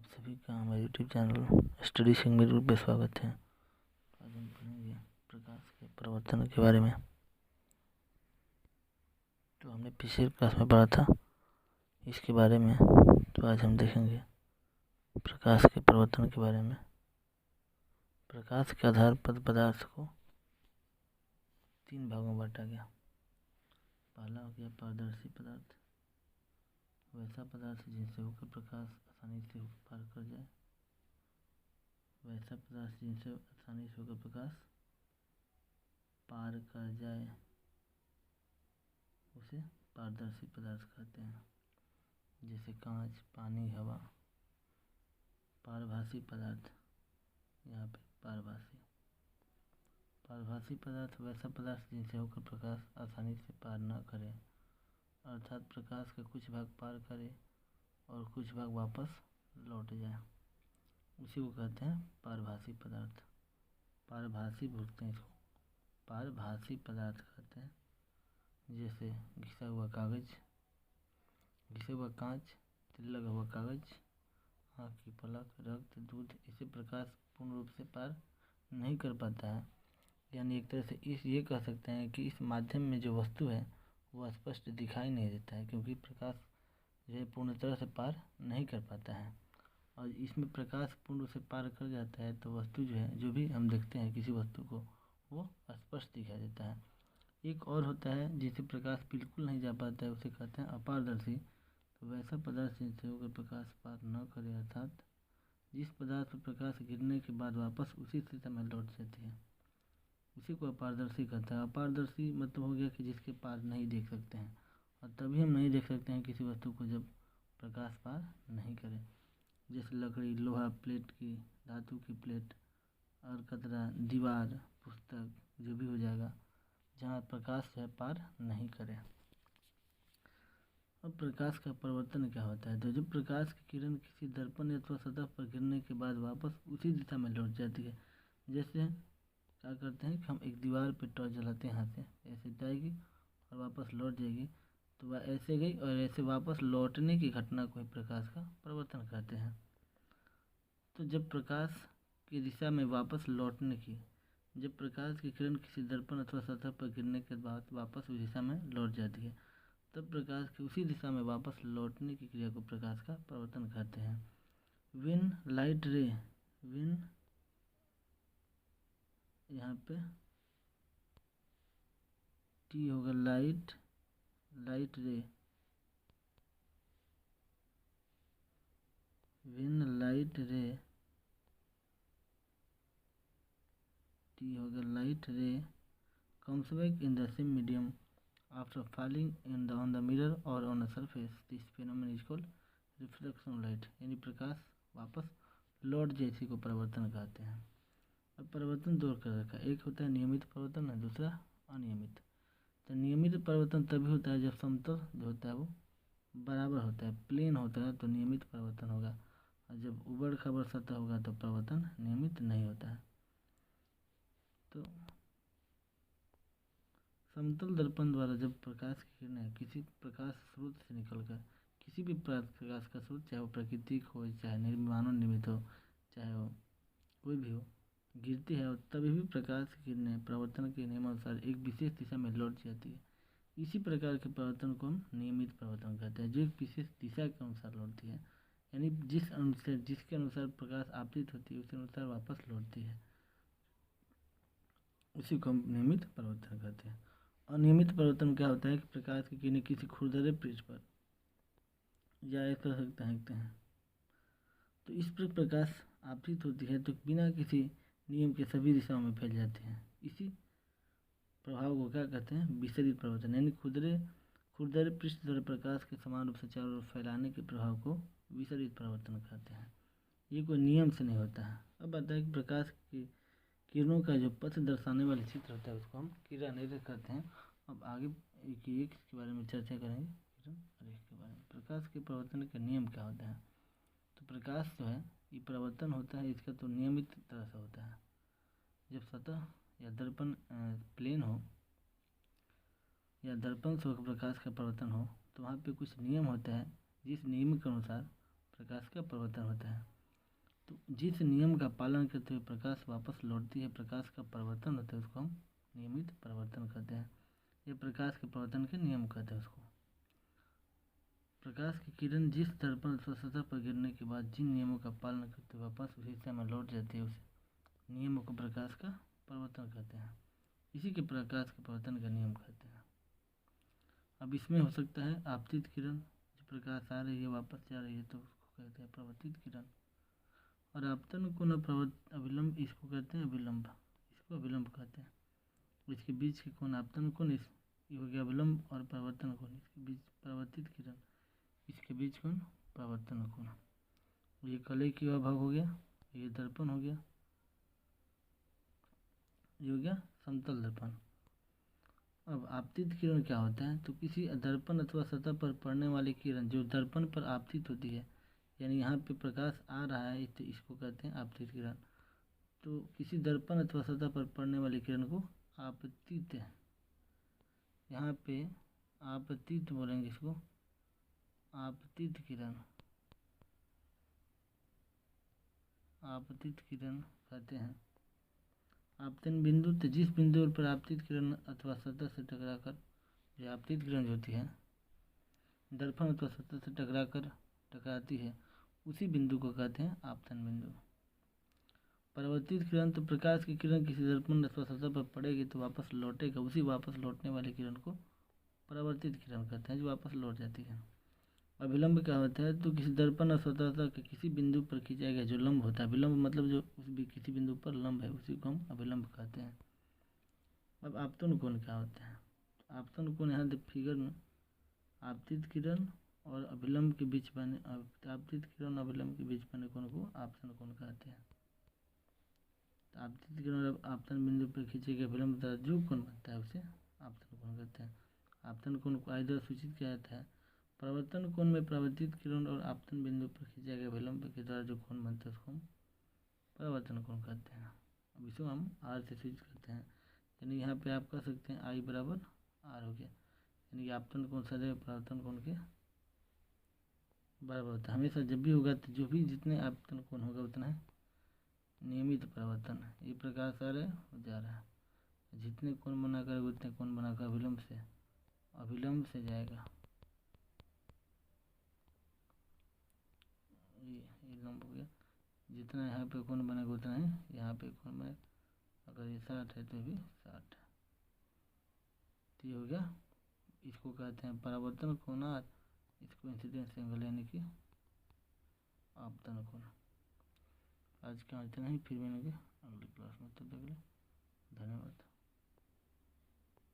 आप सभी का हमारे यूट्यूब चैनल स्टडी सिंह में रूप में स्वागत है। आज हम पढ़ेंगे प्रकाश के प्रवर्तन के बारे में। तो हमने पिछले क्लास में पढ़ा था इसके बारे में, तो आज हम देखेंगे प्रकाश के प्रवर्तन के बारे में। प्रकाश के आधार पर पदार्थ को 3 भागों में बांटा गया। पहला हो गया पारदर्शी पदार्थ, वैसा पदार्थ जिनसे होकर प्रकाश आसानी से पार कर जाए। वैसा पदार्थ जिनसे आसानी से होकर प्रकाश पार कर जाए उसे पारदर्शी पदार्थ कहते हैं, जैसे कांच, पानी, हवा। पारभासी पदार्थ, यहाँ पे पारभासी पदार्थ वैसा पदार्थ जिनसे होकर प्रकाश आसानी से पार न करे, अर्थात प्रकाश का कुछ भाग पार करे और कुछ भाग वापस लौट जाए, उसी को कहते हैं पारभासी पदार्थ। पारभासी बोलते हैं इसको, पारभासी पदार्थ कहते हैं। जैसे घिसा हुआ कागज, घिसा हुआ कांच, लगा हुआ कागज, आँख की पलक, रक्त, दूध, इसे प्रकाश पूर्ण रूप से पार नहीं कर पाता है। यानी एक तरह से ये कह सकते हैं कि इस माध्यम में जो वस्तु है वह स्पष्ट दिखाई नहीं देता है, क्योंकि प्रकाश जो है पूर्ण तरह से पार नहीं कर पाता है। और इसमें प्रकाश पूर्ण रूप से पार कर जाता है तो वस्तु जो है, जो भी हम देखते हैं किसी वस्तु को, वो स्पष्ट दिखाई देता है। एक और होता है जिसे प्रकाश बिल्कुल नहीं जा पाता है, उसे कहते हैं अपारदर्शी। तो वैसा पदार्थ जिनसे होकर प्रकाश पार न करे, अर्थात जिस पदार्थ पर प्रकाश गिरने के बाद वापस उसी दिशा में लौट जाती है, उसी को अपारदर्शी कहता है। अपारदर्शी मतलब हो गया कि जिसके पार नहीं देख सकते हैं, और तभी हम नहीं देख सकते हैं किसी वस्तु को जब प्रकाश पार नहीं करे। जैसे लकड़ी, लोहा, प्लेट की, धातु की प्लेट, और कतरा, दीवार, पुस्तक, जो भी हो जाएगा जहाँ प्रकाश है पार नहीं करे। अब प्रकाश का प्रवर्तन क्या होता है? तो जब प्रकाश की किरण किसी दर्पण अथवा सतह पर गिरने के बाद वापस उसी दिशा में लौट जाती है। जैसे क्या करते हैं कि हम एक दीवार पर टॉर्च जलाते हैं, हाथ से ऐसे जाएगी और वापस लौट जाएगी, तो वह ऐसे गई और ऐसे वापस लौटने की घटना को ही प्रकाश का प्रवर्तन कहते हैं। तो जब प्रकाश की दिशा में वापस लौटने की, जब प्रकाश की किरण किसी दर्पण अथवा सतह पर गिरने के बाद वापस उस दिशा में लौट जाती है, तब प्रकाश की उसी दिशा में वापस लौटने की क्रिया को प्रकाश का प्रवर्तन कहते हैं। विन लाइट रे, विन यहाँ पे टी होगा, लाइट, लाइट रे, विन लाइट रे, टी होगा लाइट रे, comes back in the same medium after falling on the mirror or on a surface. This phenomenon is called reflection of light। यानी प्रकाश वापस लौट जैसी को प्रवर्तन कहते हैं। अब प्रवर्तन दो प्रकार का, एक होता है नियमित प्रवर्तन है, दूसरा अनियमित। तो नियमित प्रवर्तन तभी होता है जब समतल जो होता है वो बराबर होता है, प्लेन होता है, तो नियमित प्रवर्तन होगा। और जब उबड़ खाबड़ सतह होगा तो प्रवर्तन नियमित नहीं होता है। तो समतल दर्पण द्वारा जब प्रकाश की किरणें किसी प्रकाश स्रोत से निकलकर किसी भी प्रकाश का स्रोत, चाहे वो प्राकृतिक हो, चाहे मानव निर्मित हो, चाहे वो कोई भी हो, गिरती है, और तभी भी प्रकाश की किरणें प्रवर्तन के नियमानुसार एक विशेष दिशा में लौट जाती है। इसी प्रकार के प्रवर्तन को हम नियमित प्रवर्तन कहते हैं, जो एक विशेष दिशा के अनुसार लौटती है। यानी जिसके अनुसार प्रकाश आपतित होती है उसी अनुसार वापस लौटती है, उसी को हम नियमित प्रवर्तन कहते हैं। अनियमित प्रवर्तन क्या होता है कि प्रकाश की किरणें किसी खुरदरे पृष्ठ पर या ऐसा सकते हैं, तो इस पर प्रकाश आपतित होती है तो बिना किसी नियम के सभी दिशाओं में फैल जाती हैं। इसी प्रभाव को क्या कहते हैं? विसरित प्रवर्तन। यानी खुरदरे पृष्ठ द्वारा प्रकाश के समान रूप से चारों ओर फैलाने के प्रभाव को विसरित प्रवर्तन कहते हैं। ये कोई नियम से नहीं होता है। अब आता है कि प्रकाश की किरणों का जो पथ दर्शाने वाले चित्र होता है उसको हम किरणरेखा कहते हैं। अब आगे एक इसके बारे में चर्चा करेंगे, किरणरेखा के बारे में। प्रकाश के प्रवर्तन के नियम क्या होते हैं? तो प्रकाश जो है ये प्रवर्तन होता है, इसका तो नियमित तरह से होता है। जब सतह या दर्पण प्लेन हो या दर्पण से होकर प्रकाश का प्रवर्तन हो तो वहाँ पे कुछ नियम होता है, जिस नियम के अनुसार प्रकाश का प्रवर्तन होता है। तो जिस नियम का पालन करते हुए प्रकाश वापस लौटती है, प्रकाश का परिवर्तन होता है, उसको हम नियमित परिवर्तन कहते हैं। ये प्रकाश के परिवर्तन के नियम कहते हैं उसको। प्रकाश की किरण जिस दर्पण अथवा सतह पर गिरने के बाद जिन नियमों का पालन करते हुए वापस उसी दिशा में लौट जाती है, उसे नियमों को प्रकाश का परिवर्तन कहते हैं। इसी के प्रकाश के परिवर्तन का नियम कहते हैं। अब इसमें हो सकता है आपतित किरण, जो प्रकाश आ रही है वापस जा रही है तो उसको कहते हैं प्रवर्तित किरण, और आपतन कोण अभिलंब इसको कहते हैं अभिलंब, इसको अभिलंब कहते हैं। इसके बीच के कोण आपतन कोण, ये हो गया अभिलंब, और परिवर्तन कोण इसके बीच परावर्तित किरण, इसके बीच कोण परावर्तन कोण। ये कले की भाग हो गया, ये दर्पण हो गया, ये हो गया समतल दर्पण। अब आपतित किरण क्या होता है? तो किसी दर्पण अथवा सतह पर पड़ने वाली किरण जो दर्पण पर आपतित होती है, यानी यहाँ पे प्रकाश आ रहा है तो इसको कहते हैं आपतित किरण। तो किसी दर्पण अथवा सतह पर पड़ने वाली किरण को आपतित, यहाँ पे आपतित बोलेंगे इसको, आपतित किरण, आपतित किरण कहते हैं। आपतन बिंदु, तो जिस बिंदु पर आपतित किरण अथवा सतह से टकराकर, जो आपतित किरण जो होती है दर्पण अथवा सतह से टकराती है, उसी बिंदु को कहते हैं आपतन बिंदु। परावर्तित किरण, तो प्रकाश की किरण किसी दर्पण अथवा सतह पर पड़ेगी तो वापस लौटेगा, उसी वापस लौटने वाली किरण को परावर्तित किरण कहते हैं, जो वापस लौट जाती है। अभिलंब क्या होता है? तो किसी दर्पण और सतह के किसी बिंदु पर खींचा गया जो लंब होता है, विलंब मतलब जो किसी बिंदु पर लंब है, उसी को हम अभिलंब कहते हैं। अब आपतन कोण क्या होता है? आपतन कोण यहाँ फिगर में आपतित किरण और अभिलंब के बीच बने, आपतित किरण और अभिलंब के बीच बने कोण को आपतन कोण कहते हैं। तो आपतित किरण और आपतन बिंदु पर खींचे गए अभिलंब द्वारा जो कोण बनता है उसे आपतन कोण कहते हैं। आपतन कोण को आई द्वारा सूचित किया जाता है। परावर्तन कोण में परावर्तित किरण और आपतन बिंदु पर खींचा गया विलंब के द्वारा जो कोण बनता है उसको हम परावर्तन कोण कहते हैं। अब इसको हम आर से सूचित करते हैं, यानी यहाँ पे आप कह सकते हैं आई बराबर आर हो गया, यानी कि आपतन कोण सदैव परावर्तन कोण के बराबर होता है। हमेशा जब भी होगा तो जो भी जितने आपतन कोण होगा उतना है नियमित परावर्तन। ये प्रकाश आ रहा है जा रहा है, जितने कोण बना कर उतने कोण बनाकर अभिलंब से जाएगा, ये लंब हो गया। जितना यहाँ पे कोण बनेगा उतना ही यहाँ पे कोण बनेगा। अगर ये 60 है तो भी 60, तो ये हो गया। इसको कहते हैं परावर्तन कोण, इसको इंसिडेंस एंगल यानी कि आपतन कोण। आज का इतना ही, फिर मिलेंगे अगले क्लास में, तब तक के लिए।